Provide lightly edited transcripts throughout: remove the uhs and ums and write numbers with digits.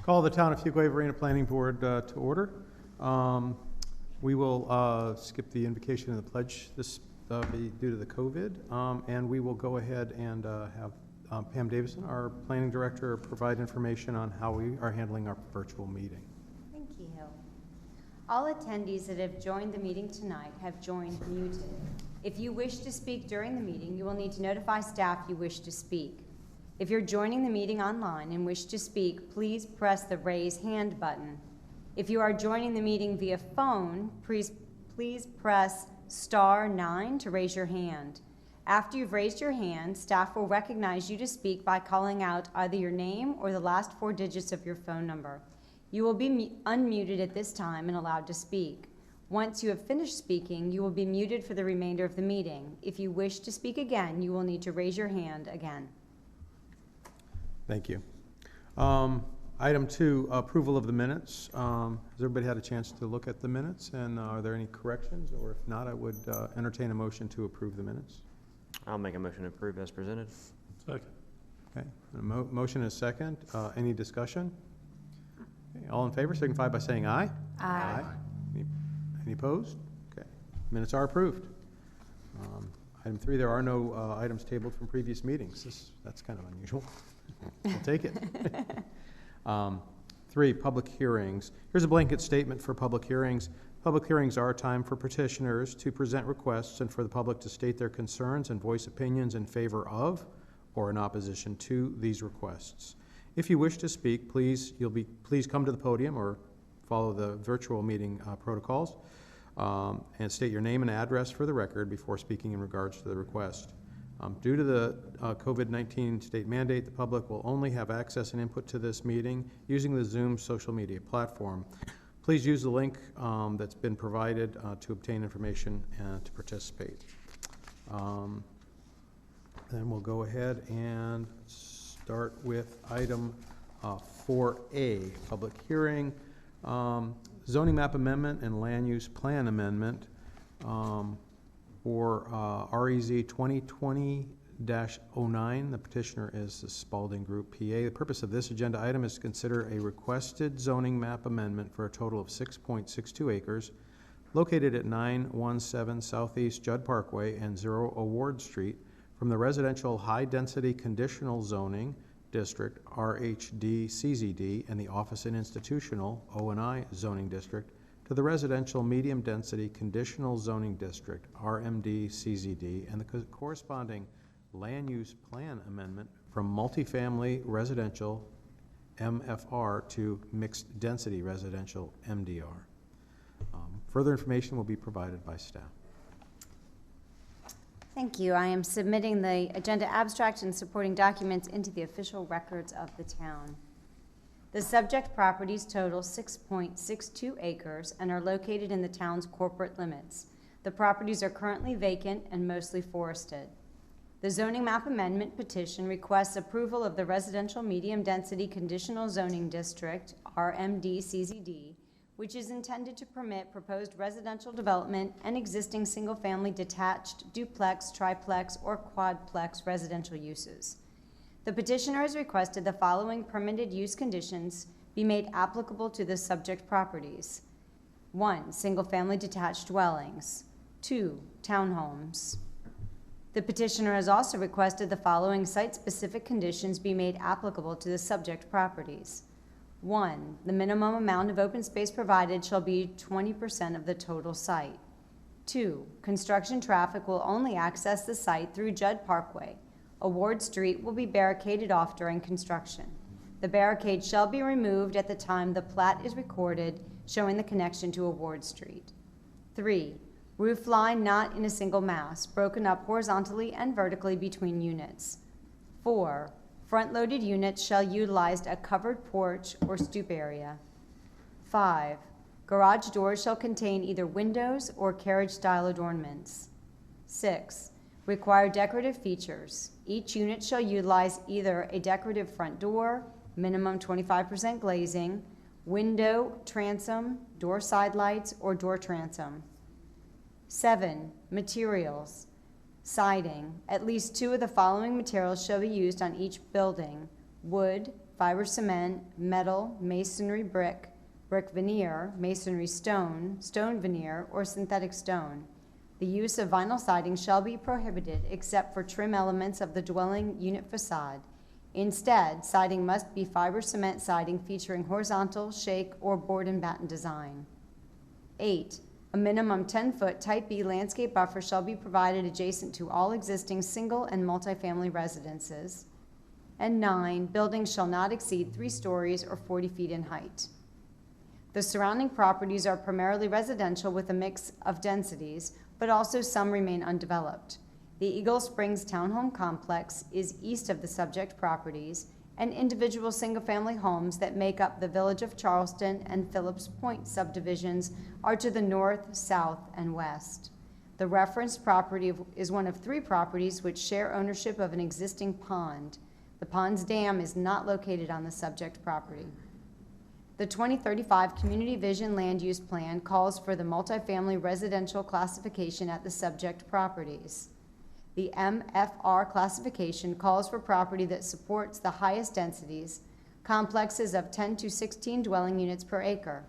Call the Town of Fuquay-Varina Planning Board to order. We will skip the invocation and the pledge this due to the COVID, and we will go ahead and have Pam Davison, our planning director, provide information on how we are handling our virtual meeting. Thank you. All attendees that have joined the meeting tonight have joined muted. If you wish to speak during the meeting, you will need to notify staff you wish to speak. If you're joining the meeting online and wish to speak, please press the raise hand button. If you are joining the meeting via phone, please press *9 to raise your hand. After you've raised your hand, staff will recognize you to speak by calling out either your name or the last 4 digits of your phone number. You will be unmuted at this time and allowed to speak. Once you have finished speaking, you will be muted for the remainder of the meeting. If you wish to speak again, you will need to raise your hand again. Thank you. Item 2, approval of the minutes. Has everybody had a chance to look at the minutes, and are there any corrections? Or if not, I would entertain a motion to approve the minutes. I'll make a motion to approve as presented. Second. Okay, a motion is second. Any discussion? Okay, all in favor signify by saying aye. Aye. Any opposed? Okay, minutes are approved. Item 3, there are no items tabled from previous meetings. That's kind of unusual. We'll take it. 3, public hearings. Here's a blanket statement for public hearings. Public hearings are a time for petitioners to present requests and for the public to state their concerns and voice opinions in favor of or in opposition to these requests. If you wish to speak, please come to the podium or follow the virtual meeting protocols and state your name and address for the record before speaking in regards to the request. Due to the COVID-19 state mandate, the public will only have access and input to this meeting using the Zoom social media platform. Please use the link that's been provided to obtain information and to participate. Then we'll go ahead and start with item 4A, public hearing, zoning map amendment and land use plan amendment for REZ 2020-09. The petitioner is the Spalding Group, PA. The purpose of this agenda item is to consider a requested zoning map amendment for a total of 6.62 acres located at 917 Southeast Judd Parkway and 0 Award Street from the residential high-density conditional zoning district, RHD CZD, and the office and institutional, O&I zoning district, to the residential medium-density conditional zoning district, RMD CZD, and the corresponding land use plan amendment from multifamily residential MFR to mixed density residential MDR. Further information will be provided by staff. Thank you. I am submitting the agenda abstract and supporting documents into the official records of the town. The subject properties total 6.62 acres and are located in the town's corporate limits. The properties are currently vacant and mostly forested. The zoning map amendment petition requests approval of the residential medium density conditional zoning district, RMD CZD, which is intended to permit proposed residential development and existing single-family detached duplex, triplex, or quadplex residential uses. The petitioner has requested the following permitted use conditions be made applicable to the subject properties. 1, single-family detached dwellings. 2, townhomes. The petitioner has also requested the following site-specific conditions be made applicable to the subject properties. 1, the minimum amount of open space provided shall be 20% of the total site. 2, construction traffic will only access the site through Judd Parkway. Award Street will be barricaded off during construction. The barricade shall be removed at the time the plat is recorded showing the connection to Award Street. 3, roof line not in a single mass, broken up horizontally and vertically between units. 4, front-loaded units shall utilize a covered porch or stoop area. 5, garage doors shall contain either windows or carriage-style adornments. 6, require decorative features. Each unit shall utilize either a decorative front door, minimum 25% glazing, window, transom, door side lights, or door transom. 7, materials. Siding. At least 2 of the following materials shall be used on each building: wood, fiber cement, metal, masonry brick, brick veneer, masonry stone, stone veneer, or synthetic stone. The use of vinyl siding shall be prohibited except for trim elements of the dwelling unit facade. Instead, siding must be fiber cement siding featuring horizontal, shake, or board and batten design. 8. A minimum 10-foot Type B landscape buffer shall be provided adjacent to all existing single and multifamily residences. And 9. Buildings shall not exceed 3 stories or 40 feet in height. The surrounding properties are primarily residential with a mix of densities, but also some remain undeveloped. The Eagle Springs Townhome Complex is east of the subject properties, and individual single-family homes that make up the Village of Charleston and Phillips Point subdivisions are to the north, south, and west. The referenced property is one of 3 properties which share ownership of an existing pond. The pond's dam is not located on the subject property. The 2035 Community Vision Land Use Plan calls for the multifamily residential classification at the subject properties. The MFR classification calls for property that supports the highest densities, complexes of 10 to 16 dwelling units per acre.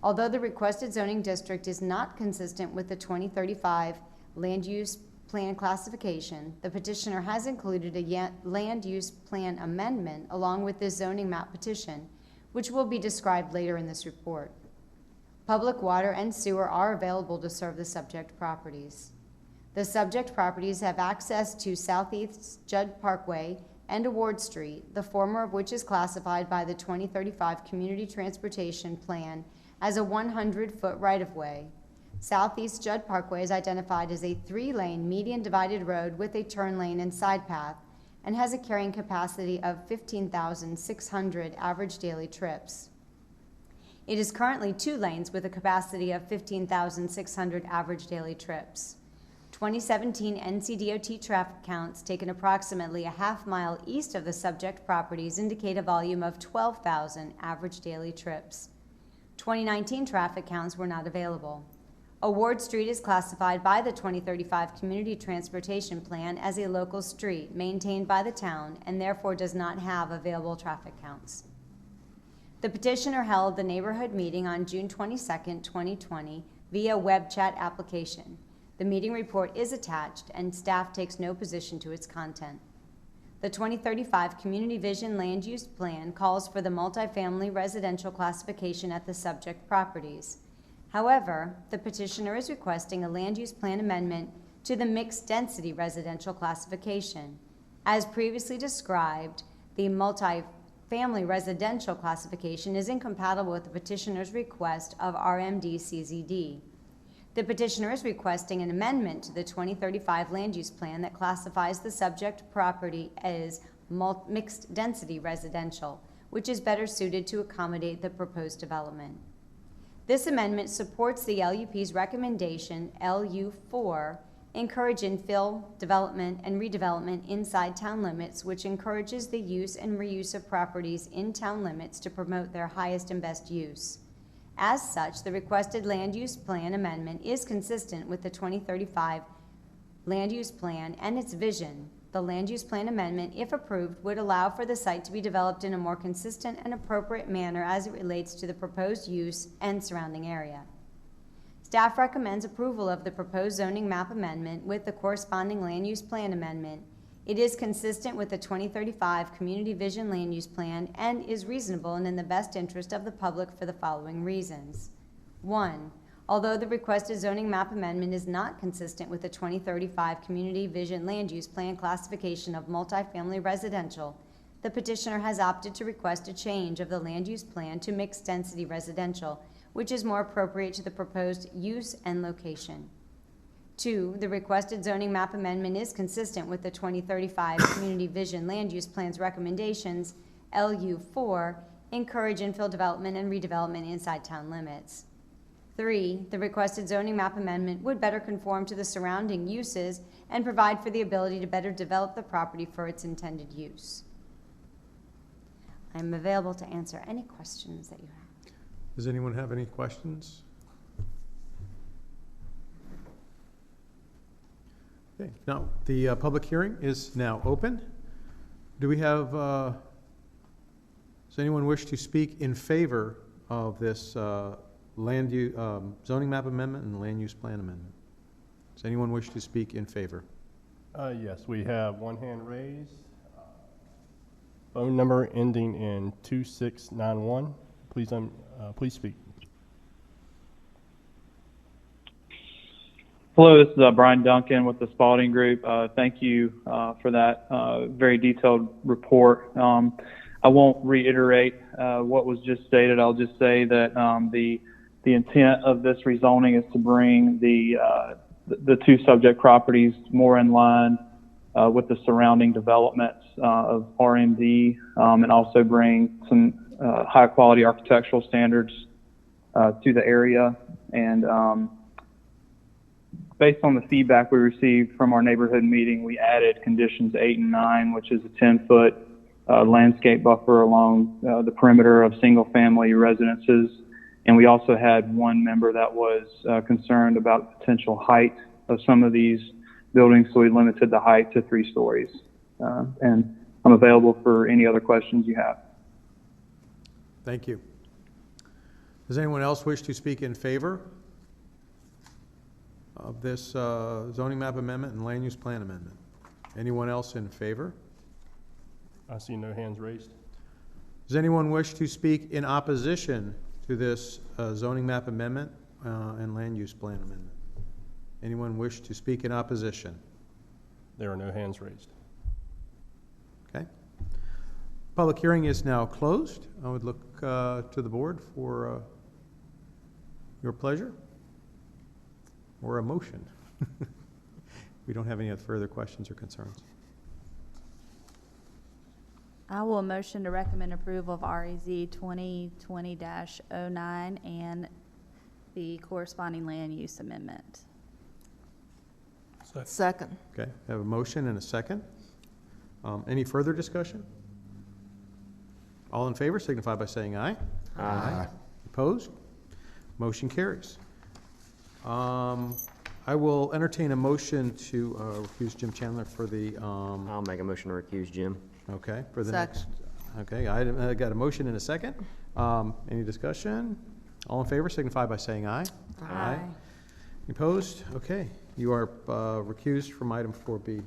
Although the requested zoning district is not consistent with the 2035 Land Use Plan classification, the petitioner has included a land use plan amendment along with this zoning map petition, which will be described later in this report. Public water and sewer are available to serve the subject properties. The subject properties have access to Southeast Judd Parkway and Award Street, the former of which is classified by the 2035 Community Transportation Plan as a 100-foot right-of-way. Southeast Judd Parkway is identified as a 3-lane median divided road with a turn lane and side path, and has a carrying capacity of 15,600 average daily trips. It is currently 2 lanes with a capacity of 15,600 average daily trips. 2017 NCDOT traffic counts taken approximately a half-mile east of the subject properties indicate a volume of 12,000 average daily trips. 2019 traffic counts were not available. Award Street is classified by the 2035 Community Transportation Plan as a local street maintained by the town and therefore does not have available traffic counts. The petitioner held the neighborhood meeting on June 22, 2020 via web chat application. The meeting report is attached and staff takes no position to its content. The 2035 Community Vision Land Use Plan calls for the multifamily residential classification at the subject properties. However, the petitioner is requesting a land use plan amendment to the mixed density residential classification. As previously described, the multifamily residential classification is incompatible with the petitioner's request of RMD-CZD. The petitioner is requesting an amendment to the 2035 land use plan that classifies the subject property as mixed density residential, which is better suited to accommodate the proposed development. This amendment supports the LUP's recommendation, LU4, encourage infill, development, and redevelopment inside town limits, which encourages the use and reuse of properties in town limits to promote their highest and best use. As such, the requested land use plan amendment is consistent with the 2035 land use plan and its vision. The land use plan amendment, if approved, would allow for the site to be developed in a more consistent and appropriate manner as it relates to the proposed use and surrounding area. Staff recommends approval of the proposed zoning map amendment with the corresponding land use plan amendment. It is consistent with the 2035 Community Vision Land Use Plan and is reasonable and in the best interest of the public for the following reasons. 1. Although the requested zoning map amendment is not consistent with the 2035 Community Vision Land Use Plan classification of multifamily residential, the petitioner has opted to request a change of the land use plan to mixed density residential, which is more appropriate to the proposed use and location. 2. The requested zoning map amendment is consistent with the 2035 Community Vision Land Use Plan's recommendations, LU4, encourage infill development and redevelopment inside town limits. 3. The requested zoning map amendment would better conform to the surrounding uses and provide for the ability to better develop the property for its intended use. I am available to answer any questions that you have. Does anyone have any questions? Okay, now the public hearing is now open. Do we have Does anyone wish to speak in favor of this zoning map amendment and land use plan amendment? Does anyone wish to speak in favor? Yes, we have one hand raised. Phone number ending in 2691. Please speak. Hello, this is Brian Duncan with the Spalding Group. Thank you for that very detailed report. I won't reiterate what was just stated. I'll just say that the intent of this rezoning is to bring the two subject properties more in line with the surrounding developments of RMD, and also bring some high quality architectural standards to the area. And based on the feedback we received from our neighborhood meeting, we added conditions 8 and 9, which is a 10-foot landscape buffer along the perimeter of single-family residences. And we also had one member that was concerned about the potential height of some of these buildings, so we limited the height to 3 stories. And I'm available for any other questions you have. Thank you. Does anyone else wish to speak in favor of this zoning map amendment and land use plan amendment? Anyone else in favor? I see no hands raised. Does anyone wish to speak in opposition to this zoning map amendment and land use plan amendment? Anyone wish to speak in opposition? There are no hands raised. Okay. Public hearing is now closed. I would look to the board for your pleasure or a motion. We don't have any further questions or concerns. I will motion to recommend approval of REZ 2020-09 and the corresponding land use amendment. Second. Okay, I have a motion and a second. Any further discussion? All in favor signify by saying aye. Aye. Opposed? Motion carries. I will entertain a motion to recuse Jim Chandler for the, I'll make a motion to recuse Jim. okay, for the Second. next. Okay, I got a motion and a second. Any discussion? All in favor signify by saying aye. Aye. Opposed? Okay, you are recused from item 4B.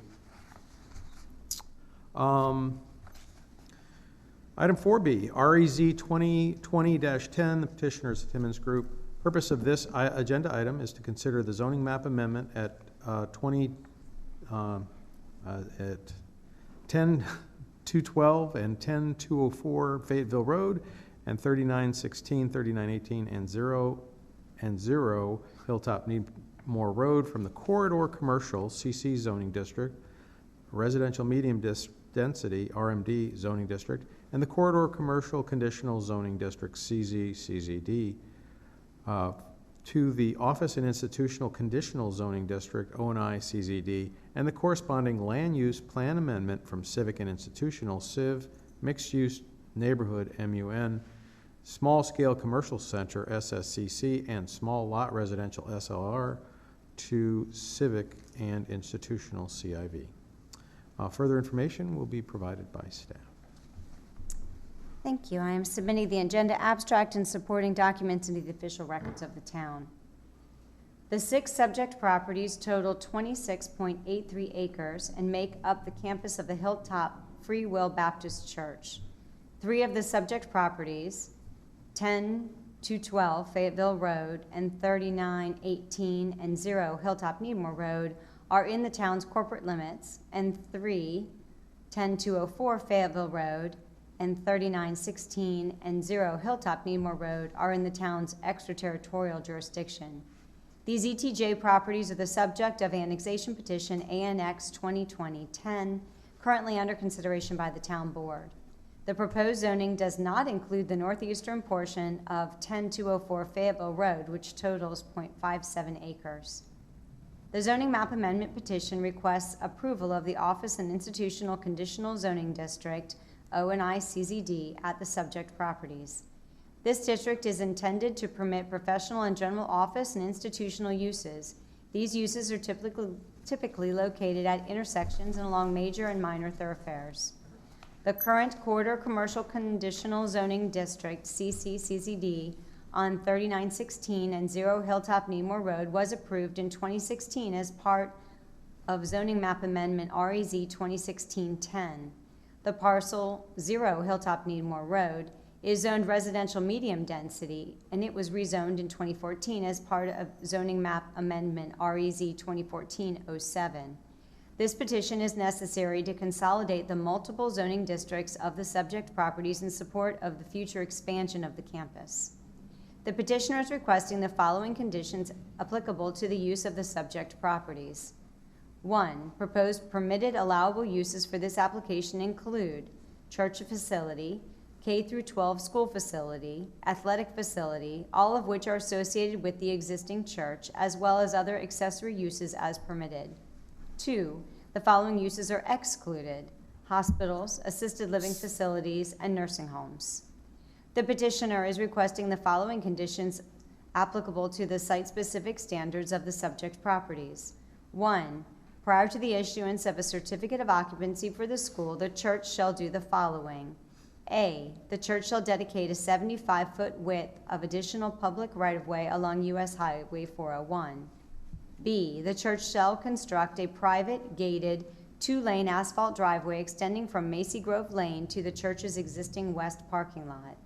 Item 4B, REZ 2020-10, the petitioners, the Timmons Group. Purpose of this agenda item is to consider the zoning map amendment at 10-212 and 10-204 Fayetteville Road, and 3916, 3918, and 0 Hilltop Needmore Road from the Corridor Commercial CC zoning district, Residential Medium Density RMD zoning district, and the Corridor Commercial Conditional Zoning District CZD to the Office and Institutional Conditional Zoning District ONI CZD, and the corresponding land use plan amendment from Civic and Institutional CIV, Mixed Use Neighborhood MUN, Small Scale Commercial Center SSCC, and Small Lot Residential SLR to Civic and Institutional CIV. Further information will be provided by staff. Thank you. I am submitting the agenda abstract and supporting documents into the official records of the town. The 6 subject properties total 26.83 acres and make up the campus of the Hilltop Free Will Baptist Church. 3 of the subject properties, 10-212 Fayetteville Road and 3918 and 0 Hilltop Needmore Road, are in the town's corporate limits, and 3, 10-204 Fayetteville Road and 3916 and 0 Hilltop Needmore Road are in the town's extraterritorial jurisdiction. These ETJ properties are the subject of annexation petition ANX 2020-10, currently under consideration by the town board. The proposed zoning does not include the northeastern portion of 10204 Fayetteville Road, which totals 0.57 acres. The zoning map amendment petition requests approval of the Office and Institutional Conditional Zoning District ONI CZD at the subject properties. This district is intended to permit professional and general office and institutional uses. These uses are typically located at intersections and along major and minor thoroughfares. The current Corridor Commercial Conditional Zoning District, CCCZD, on 3916 and 0 Hilltop Needmore Road was approved in 2016 as part of Zoning Map Amendment REZ 2016-10. The parcel 0 Hilltop Needmore Road is zoned residential medium density, and it was rezoned in 2014 as part of Zoning Map Amendment REZ 2014-07. This petition is necessary to consolidate the multiple zoning districts of the subject properties in support of the future expansion of the campus. The petitioner is requesting the following conditions applicable to the use of the subject properties. 1. Proposed permitted allowable uses for this application include church facility, K through 12 school facility, athletic facility, all of which are associated with the existing church, as well as other accessory uses as permitted. 2. The following uses are excluded: hospitals, assisted living facilities, and nursing homes. The petitioner is requesting the following conditions applicable to the site-specific standards of the subject properties. 1. Prior to the issuance of a certificate of occupancy for the school, the church shall do the following. A. The church shall dedicate a 75-foot width of additional public right-of-way along U.S. Highway 401. B. The church shall construct a private, gated, 2-lane asphalt driveway extending from Macy Grove Lane to the church's existing west parking lot.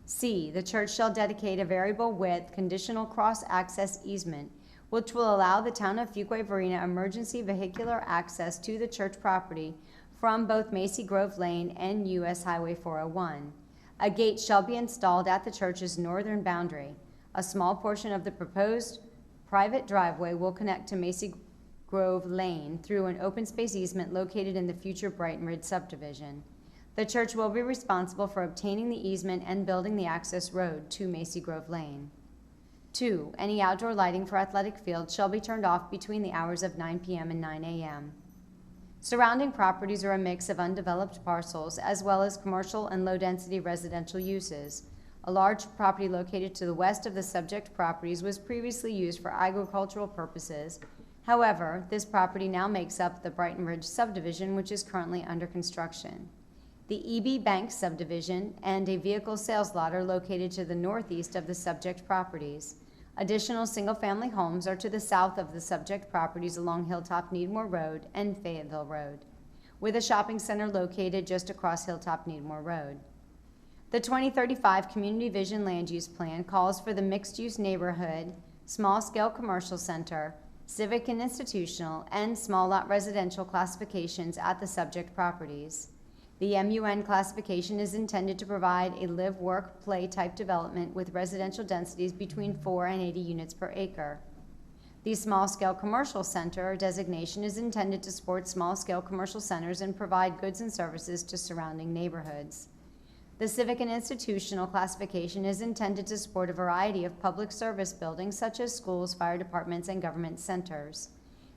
C. The church shall dedicate a variable width conditional cross-access easement which will allow the town of Fuquay-Varina emergency vehicular access to the church property from both Macy Grove Lane and U.S. Highway 401. A gate shall be installed at the church's northern boundary. A small portion of the proposed private driveway will connect to Macy Grove Lane through an open space easement located in the future Brighton Ridge subdivision. The church will be responsible for obtaining the easement and building the access road to Macy Grove Lane. 2. Any outdoor lighting for athletic fields shall be turned off between the hours of 9 p.m. and 9 a.m. Surrounding properties are a mix of undeveloped parcels as well as commercial and low-density residential uses. A large property located to the west of the subject properties was previously used for agricultural purposes. However, this property now makes up the Brighton Ridge subdivision, which is currently under construction. The EB Bank subdivision and a vehicle sales lot are located to the northeast of the subject properties. Additional single-family homes are to the south of the subject properties along Hilltop Needmore Road and Fayetteville Road, with a shopping center located just across Hilltop Needmore Road. The 2035 Community Vision Land Use Plan calls for the mixed-use neighborhood, small-scale commercial center, civic and institutional, and small-lot residential classifications at the subject properties. The MUN classification is intended to provide a live, work, play type development with residential densities between 4 and 80 units per acre. The small-scale commercial center designation is intended to support small-scale commercial centers and provide goods and services to surrounding neighborhoods. The civic and institutional classification is intended to support a variety of public service buildings such as schools, fire departments, and government centers.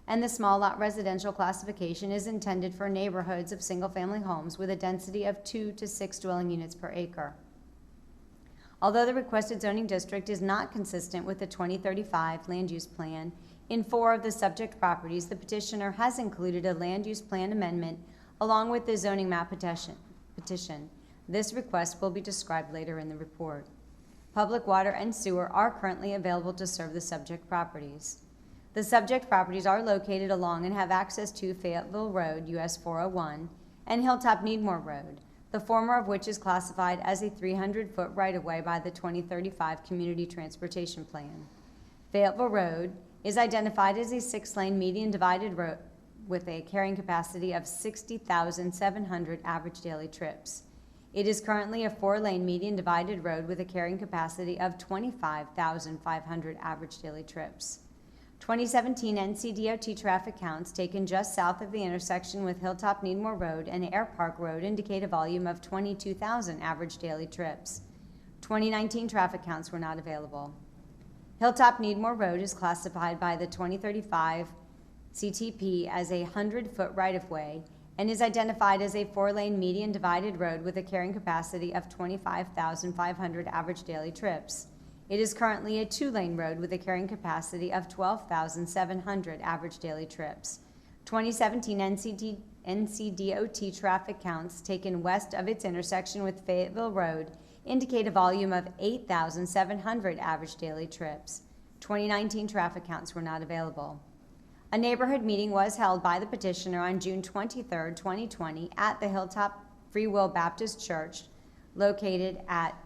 And the small lot residential classification is intended for neighborhoods of single-family homes with a density of 2 to 6 dwelling units per acre. Although the requested zoning district is not consistent with the 2035 land use plan, in 4 of the subject properties, the petitioner has included a land use plan amendment along with the zoning map petition. This request will be described later in the report. Public water and sewer are currently available to serve the subject properties. The subject properties are located along and have access to Fayetteville Road, US 401, and Hilltop Needmore Road, the former of which is classified as a 300-foot right-of-way by the 2035 Community Transportation Plan. Fayetteville Road is identified as a 6-lane median divided road with a carrying capacity of 60,700 average daily trips. It is currently a 4-lane median divided road with a carrying capacity of 25,500 average daily trips. 2017 NCDOT traffic counts taken just south of the intersection with Hilltop Needmore Road and Air Park Road indicate a volume of 22,000 average daily trips. 2019 traffic counts were not available. Hilltop Needmore Road is classified by the 2035 CTP as a 100-foot right-of-way and is identified as a 4-lane median divided road with a carrying capacity of 25,500 average daily trips. It is currently a 2-lane road with a carrying capacity of 12,700 average daily trips. 2017 NCDOT traffic counts taken west of its intersection with Fayetteville Road indicate a volume of 8,700 average daily trips. 2019 traffic counts were not available. A neighborhood meeting was held by the petitioner on June 23, 2020 at the Hilltop Free Will Baptist Church located at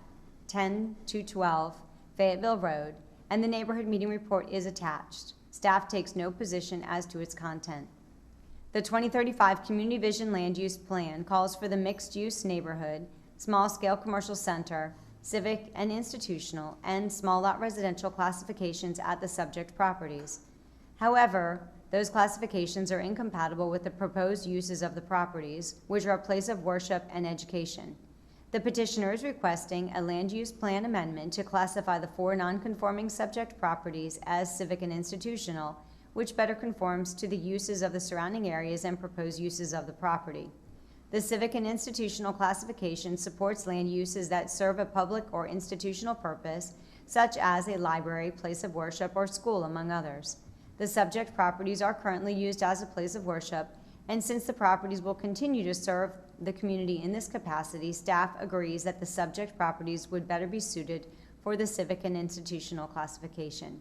10212 Fayetteville Road, and the neighborhood meeting report is attached. Staff takes no position as to its content. The 2035 Community Vision Land Use Plan calls for the mixed-use neighborhood, small-scale commercial center, civic and institutional, and small lot residential classifications at the subject properties. However, those classifications are incompatible with the proposed uses of the properties, which are a place of worship and education. The petitioner is requesting a land use plan amendment to classify the 4 non-conforming subject properties as civic and institutional, which better conforms to the uses of the surrounding areas and proposed uses of the property. The civic and institutional classification supports land uses that serve a public or institutional purpose, such as a library, place of worship, or school, among others. The subject properties are currently used as a place of worship, and since the properties will continue to serve the community in this capacity, staff agrees that the subject properties would better be suited for the civic and institutional classification.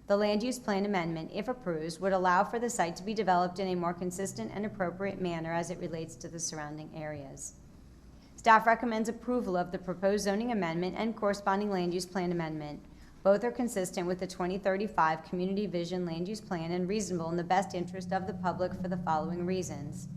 The land use plan amendment, if approved, would allow for the site to be developed in a more consistent and appropriate manner as it relates to the surrounding areas. Staff recommends approval of the proposed zoning amendment and corresponding land use plan amendment. Both are consistent with the 2035 Community Vision Land Use Plan and reasonable in the best interest of the public for the following reasons.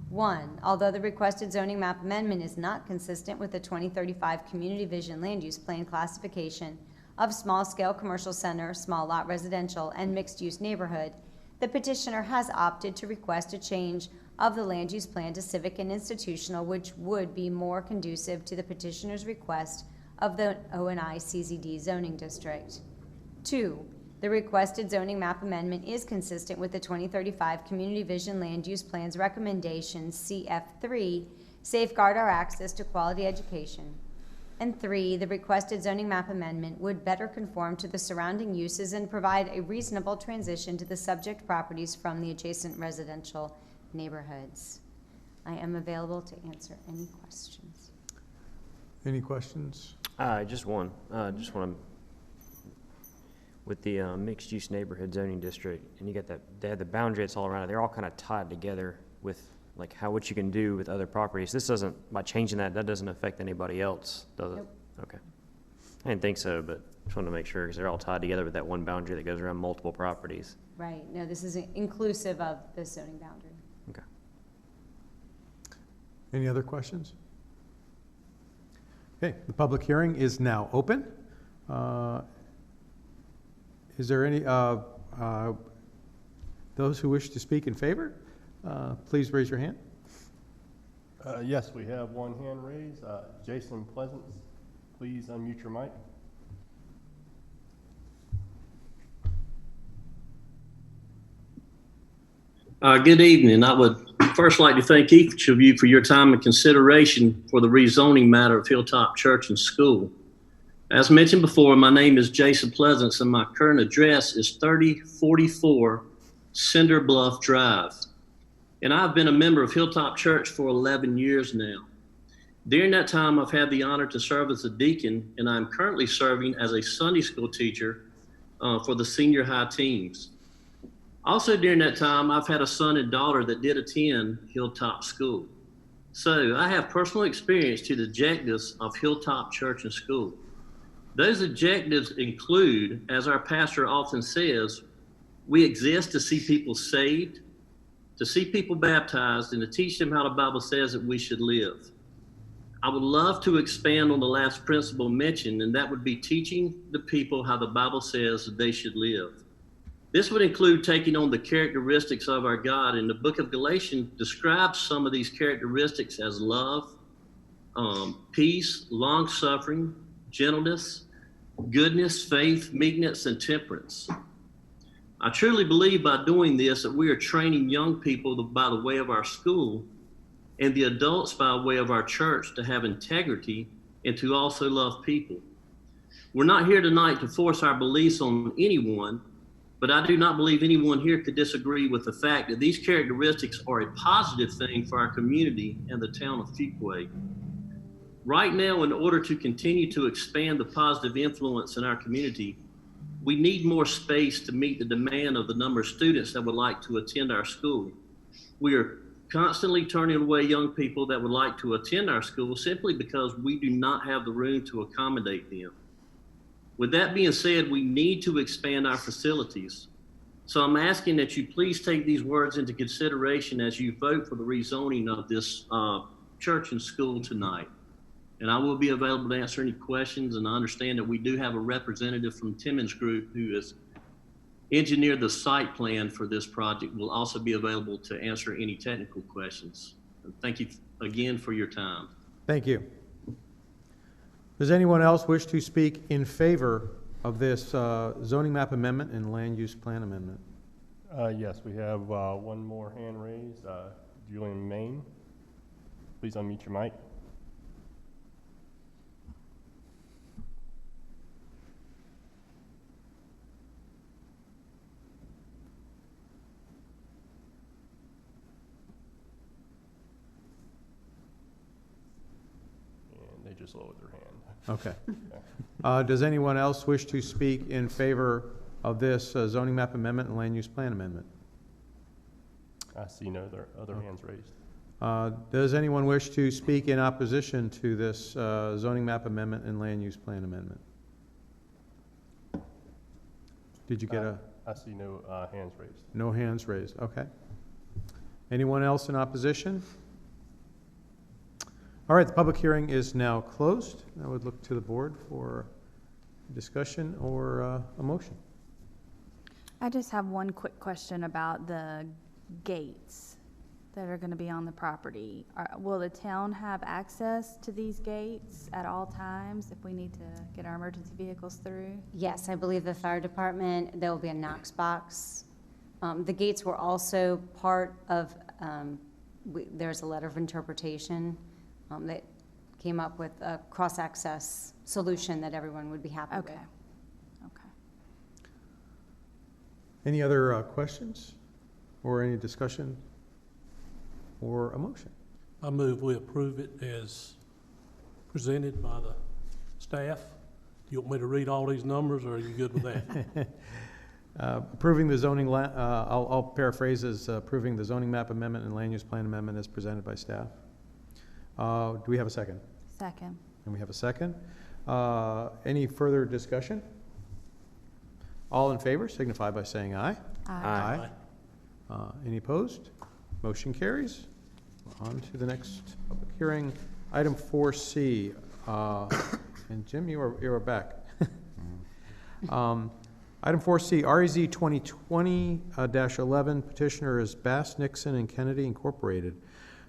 1, although the requested zoning map amendment is not consistent with the 2035 Community Vision Land Use Plan classification of small-scale commercial center, small lot residential, and mixed-use neighborhood, the petitioner has opted to request a change of the land use plan to civic and institutional, which would be more conducive to the petitioner's request of the O&I CZD zoning district. 2, the requested zoning map amendment is consistent with the 2035 Community Vision Land Use Plan's recommendations CF3, safeguard our access to quality education. And 3, the requested zoning map amendment would better conform to the surrounding uses and provide a reasonable transition to the subject properties from the adjacent residential neighborhoods. I am available to answer any questions. Any questions? Just one. Just want to, with the mixed-use neighborhood zoning district, and you got that, they have the boundary that's all around it. They're all kind of tied together with like what you can do with other properties. This doesn't, by changing that doesn't affect anybody else, does it? Nope. Okay. I didn't think so, but just wanted to make sure because they're all tied together with that one boundary that goes around multiple properties. Right, no, this is inclusive of the zoning boundary. Okay. Any other questions? Okay, the public hearing is now open. Is there any, those who wish to speak in favor, please raise your hand. Yes, we have one hand raised. Jason Pleasance, please unmute your mic. Good evening. I would first like to thank each of you for your time and consideration for the rezoning matter of Hilltop Church and School. As mentioned before, my name is Jason Pleasance and my current address is 3044 Cinder Bluff Drive. And I've been a member of Hilltop Church for 11 years now. During that time, I've had the honor to serve as a deacon, and I'm currently serving as a Sunday school teacher for the senior high teams. Also during that time, I've had a son and daughter that did attend Hilltop School. So I have personal experience to the objectives of Hilltop Church and School. Those objectives include, as our pastor often says, we exist to see people saved, to see people baptized, and to teach them how the Bible says that we should live. I would love to expand on the last principle mentioned, and that would be teaching the people how the Bible says that they should live. This would include taking on the characteristics of our God, and the book of Galatians describes some of these characteristics as love, peace, long-suffering, gentleness, goodness, faith, meekness, and temperance. I truly believe by doing this that we are training young people by the way of our school and the adults by way of our church to have integrity and to also love people. We're not here tonight to force our beliefs on anyone, but I do not believe anyone here could disagree with the fact that these characteristics are a positive thing for our community and the town of Fuquay. Right now, in order to continue to expand the positive influence in our community, we need more space to meet the demand of the number of students that would like to attend our school. We are constantly turning away young people that would like to attend our school simply because we do not have the room to accommodate them. With that being said, we need to expand our facilities. So I'm asking that you please take these words into consideration as you vote for the rezoning of this church and school tonight. And I will be available to answer any questions, and I understand that we do have a representative from Timmons Group who has engineered the site plan for this project, will also be available to answer any technical questions. Thank you again for your time. Thank you. Does anyone else wish to speak in favor of this zoning map amendment and land use plan amendment? Yes, we have one more hand raised. Julian Main, please unmute your mic. And they just lowered their hand. Okay. Does anyone else wish to speak in favor of this zoning map amendment and land use plan amendment? I see no other hands raised. Does anyone wish to speak in opposition to this zoning map amendment and land use plan amendment? Did you get I see no hands raised. no hands raised? Okay. Anyone else in opposition? All right, the public hearing is now closed. I would look to the board for discussion or a motion. I just have one quick question about the gates that are going to be on the property. Will the town have access to these gates at all times if we need to get our emergency vehicles through? Yes, I believe the fire department, there will be a Knox box. The gates were also part of, there's a letter of interpretation that came up with a cross-access solution that everyone would be happy with. Okay. Okay. Any other questions or any discussion or a motion? I move we approve it as presented by the staff. Do you want me to read all these numbers, or are you good with that? Approving the zoning, I'll paraphrase as approving the zoning map amendment and land use plan amendment as presented by staff. Do we have a second? Second. And we have a second. Any further discussion? All in favor signify by saying aye. Aye. Any opposed? Motion carries. On to the next public hearing, item 4C. And Jim, you are back. Item 4C, REZ 2020-11, petitioner is Bass, Nixon, and Kennedy Incorporated.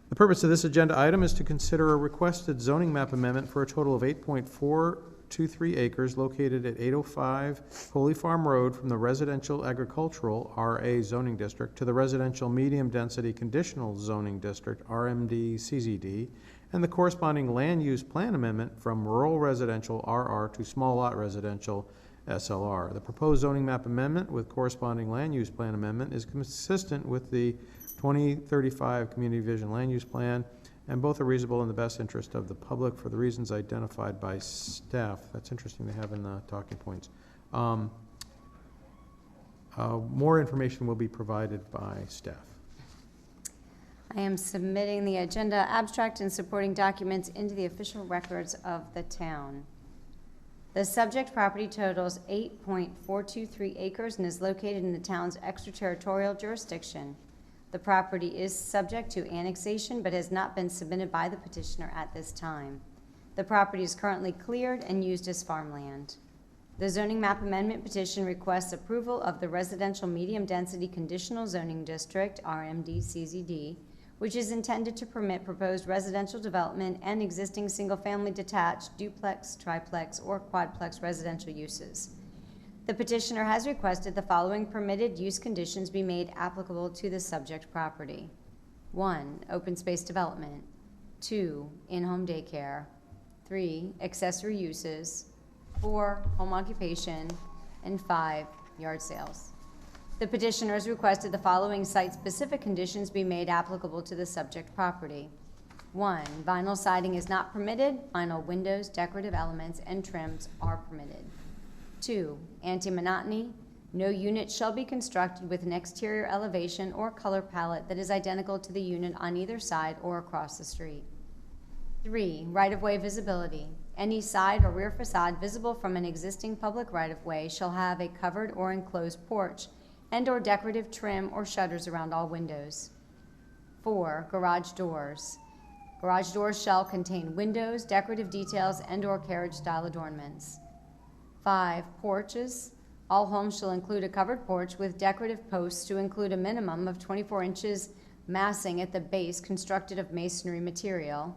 The purpose of this agenda item is to consider a requested zoning map amendment for a total of 8.423 acres located at 805 Holy Farm Road from the residential agricultural RA zoning district to the residential medium density conditional zoning district RMD CZD, and the corresponding land use plan amendment from rural residential RR to small lot residential SLR. The proposed zoning map amendment with corresponding land use plan amendment is consistent with the 2035 Community Vision Land Use Plan, and both are reasonable in the best interest of the public for the reasons identified by staff. That's interesting to have in the talking points. More information will be provided by staff. I am submitting the agenda abstract and supporting documents into the official records of the town. The subject property totals 8.423 acres and is located in the town's extraterritorial jurisdiction. The property is subject to annexation but has not been submitted by the petitioner at this time. The property is currently cleared and used as farmland. The zoning map amendment petition requests approval of the residential medium density conditional zoning district, RMD CZD, which is intended to permit proposed residential development and existing single-family detached, duplex, triplex, or quadplex residential uses. The petitioner has requested the following permitted use conditions be made applicable to the subject property. 1, open space development. 2, in-home daycare. 3, accessory uses. 4, home occupation. And 5, yard sales. The petitioner has requested the following site-specific conditions be made applicable to the subject property. 1, vinyl siding is not permitted. Vinyl windows, decorative elements, and trims are permitted. 2, anti-monotony. No unit shall be constructed with an exterior elevation or color palette that is identical to the unit on either side or across the street. 3, right-of-way visibility. Any side or rear facade visible from an existing public right-of-way shall have a covered or enclosed porch and/or decorative trim or shutters around all windows. 4, garage doors. Garage doors shall contain windows, decorative details, and/or carriage-style adornments. 5, porches. All homes shall include a covered porch with decorative posts to include a minimum of 24 inches massing at the base constructed of masonry material.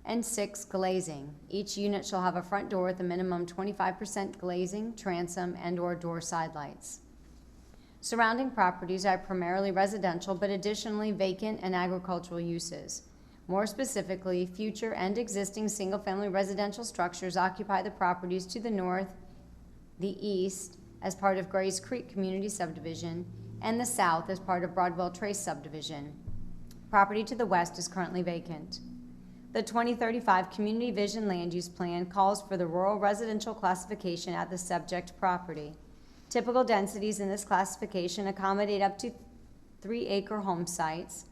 And 6, glazing. Each unit shall have a front door with a minimum 25% glazing, transom, and/or door side lights. Surrounding properties are primarily residential, but additionally vacant and agricultural uses. More specifically, future and existing single-family residential structures occupy the properties to the north, the east, as part of Grays Creek Community Subdivision, and the south as part of Broadwell Trace Subdivision. Property to the west is currently vacant. The 2035 Community Vision Land Use Plan calls for the rural residential classification at the subject property. Typical densities in this classification accommodate up to 3-acre home sites,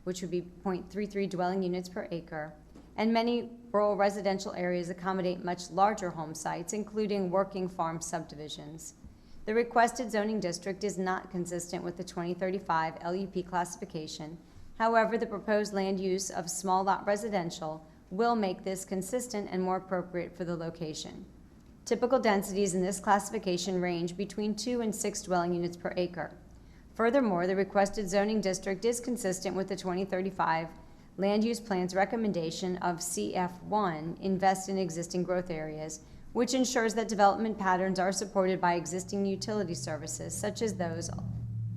which would be 0.33 dwelling units per acre, and many rural residential areas accommodate much larger home sites, including working farm subdivisions. The requested zoning district is not consistent with the 2035 LUP classification. However, the proposed land use of small lot residential will make this consistent and more appropriate for the location. Typical densities in this classification range between 2 and 6 dwelling units per acre. Furthermore, the requested zoning district is consistent with the 2035 Land Use Plan's recommendation of CF1, invest in existing growth areas, which ensures that development patterns are supported by existing utility services, such as those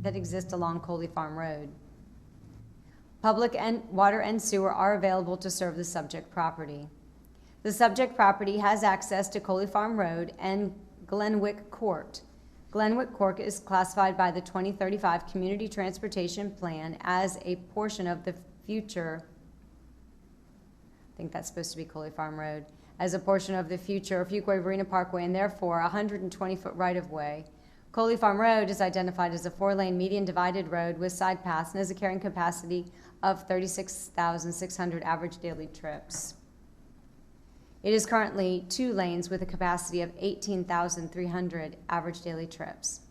that exist along Coley Farm Road. Public and water and sewer are available to serve the subject property. The subject property has access to Coley Farm Road and Glenwick Court. Glenwick Court is classified by the 2035 Community Transportation Plan as a portion of the future, I think that's supposed to be Coley Farm Road, as a portion of the future Fuquay-Varina Parkway and therefore a 120-foot right-of-way. Coley Farm Road is identified as a 4-lane median divided road with side paths and has a carrying capacity of 36,600 average daily trips. It is currently 2 lanes with a capacity of 18,300 average daily trips.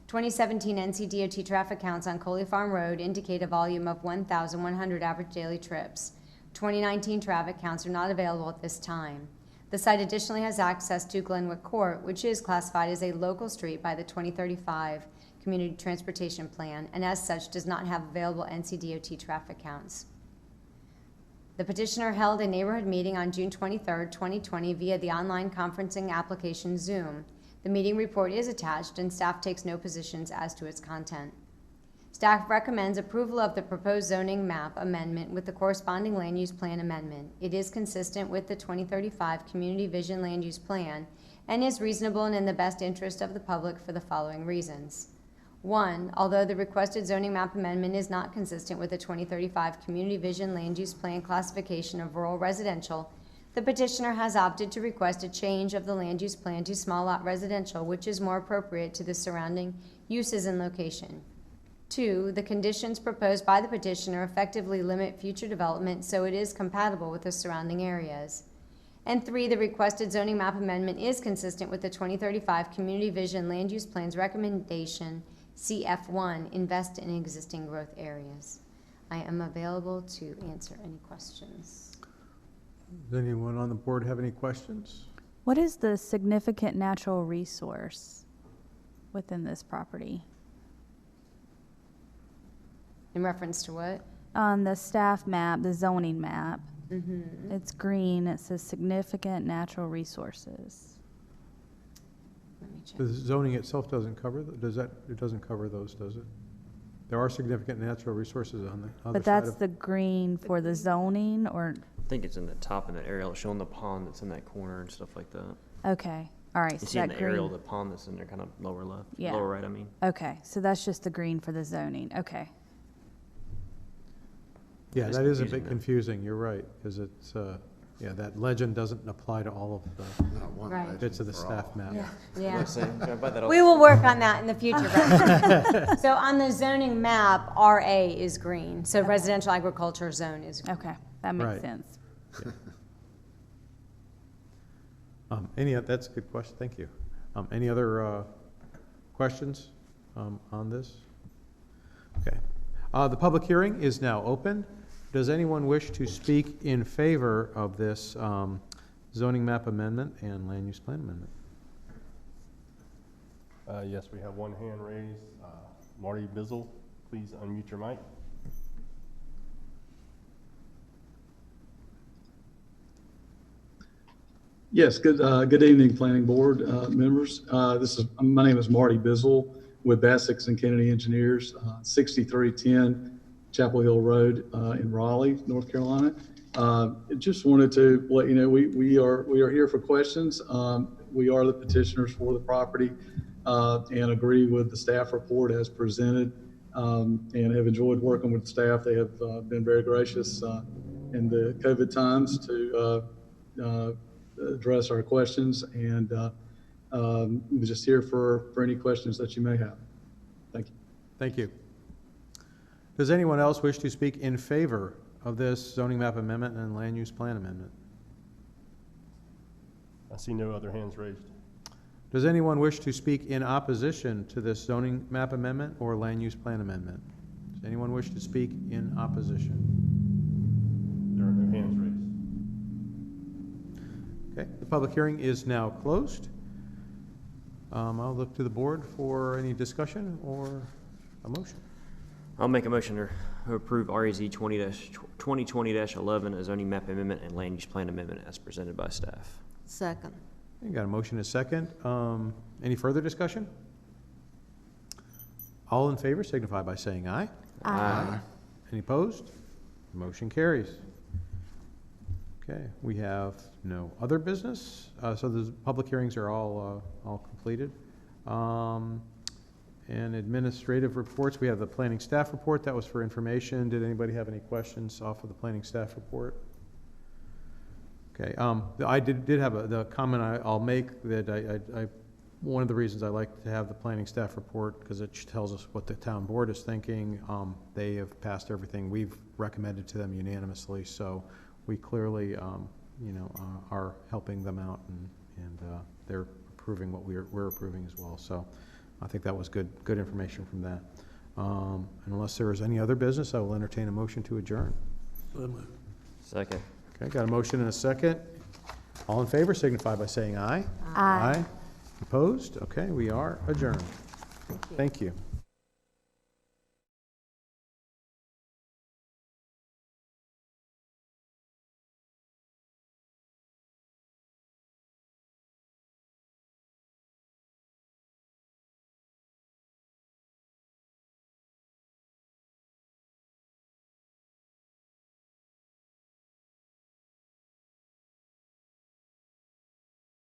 2017 NCDOT traffic counts on Coley Farm Road indicate a volume of 1,100 average daily trips. 2019 traffic counts are not available at this time. The site additionally has access to Glenwick Court, which is classified as a local street by the 2035 Community Transportation Plan, and as such does not have available NCDOT traffic counts. The petitioner held a neighborhood meeting on June 23, 2020 via the online conferencing application Zoom. The meeting report is attached and staff takes no positions as to its content. Staff recommends approval of the proposed zoning map amendment with the corresponding land use plan amendment. It is consistent with the 2035 Community Vision Land Use Plan and is reasonable and in the best interest of the public for the following reasons. 1, although the requested zoning map amendment is not consistent with the 2035 Community Vision Land Use Plan classification of rural residential, the petitioner has opted to request a change of the land use plan to small lot residential, which is more appropriate to the surrounding uses and location. 2, the conditions proposed by the petitioner effectively limit future development, so it is compatible with the surrounding areas. And 3, the requested zoning map amendment is consistent with the 2035 Community Vision Land Use Plan's recommendation CF1, invest in existing growth areas. I am available to answer any questions. Does anyone on the board have any questions? What is the significant natural resource within this property? In reference to what? On the staff map, the zoning map, Mm-hmm. it's green, it says significant natural resources. Let me check. The zoning itself doesn't cover, it doesn't cover those, does it? There are significant natural resources on the other But side that's of. the green for the zoning, or, I think it's in the top in that area, showing the pond that's in that corner and stuff like that. okay. All right, You so see in that the aerial, green, the pond that's in there, kind of lower left, Yeah. lower right, I mean. okay, so that's just the green for the zoning, okay. Yeah, It's that is a confusing, bit though. confusing, you're right, because it's, yeah, that legend doesn't apply to all of the Not one Right. legend bits of the for staff all. map. Yeah. Can I buy that off? We will work on that in the future. But- So on the zoning map, RA is green, so residential agriculture zone is green. Okay, that Right. makes sense. That's a good question, thank you. Any other questions on this? Okay. The public hearing is now open. Does anyone wish to speak in favor of this zoning map amendment and land use plan amendment? Yes, we have one hand raised. Marty Bizzle, please unmute your mic. Yes, good evening, Planning Board members. My name is Marty Bizzle with Bassix and Kennedy Engineers, 6310 Chapel Hill Road in Raleigh, North Carolina. Just wanted to let you know we are here for questions. We are the petitioners for the property and agree with the staff report as presented and have enjoyed working with the staff. They have been very gracious in the COVID times to address our questions, and we're just here for any questions that you may have. Thank you. Thank you. Does anyone else wish to speak in favor of this zoning map amendment and land use plan amendment? I see no other hands raised. Does anyone wish to speak in opposition to this zoning map amendment or land use plan amendment? Does anyone wish to speak in opposition? There are no hands raised. Okay, the public hearing is now closed. I'll look to the board for any discussion or a motion. I'll make a motion to approve REZ 2020-11, a zoning map amendment and land use plan amendment as presented by staff. Second. You got a motion and a second. Any further discussion? All in favor signify by saying aye. Aye. Any opposed? Motion carries. Okay, we have no other business, so the public hearings are all completed. And administrative reports, we have the planning staff report, that was for information. Did anybody have any questions off of the planning staff report? Okay, I did have the comment I'll make that one of the reasons I like to have the planning staff report, because it tells us what the town board is thinking. They have passed everything we've recommended to them unanimously, so we clearly, are helping them out, and they're approving what we're approving as well. So I think that was good information from that. And unless there is any other business, I will entertain a motion to adjourn. So moved. Second. Okay, got a motion and a second. All in favor signify by saying aye. Aye. Opposed? Okay, we are adjourned. Thank you.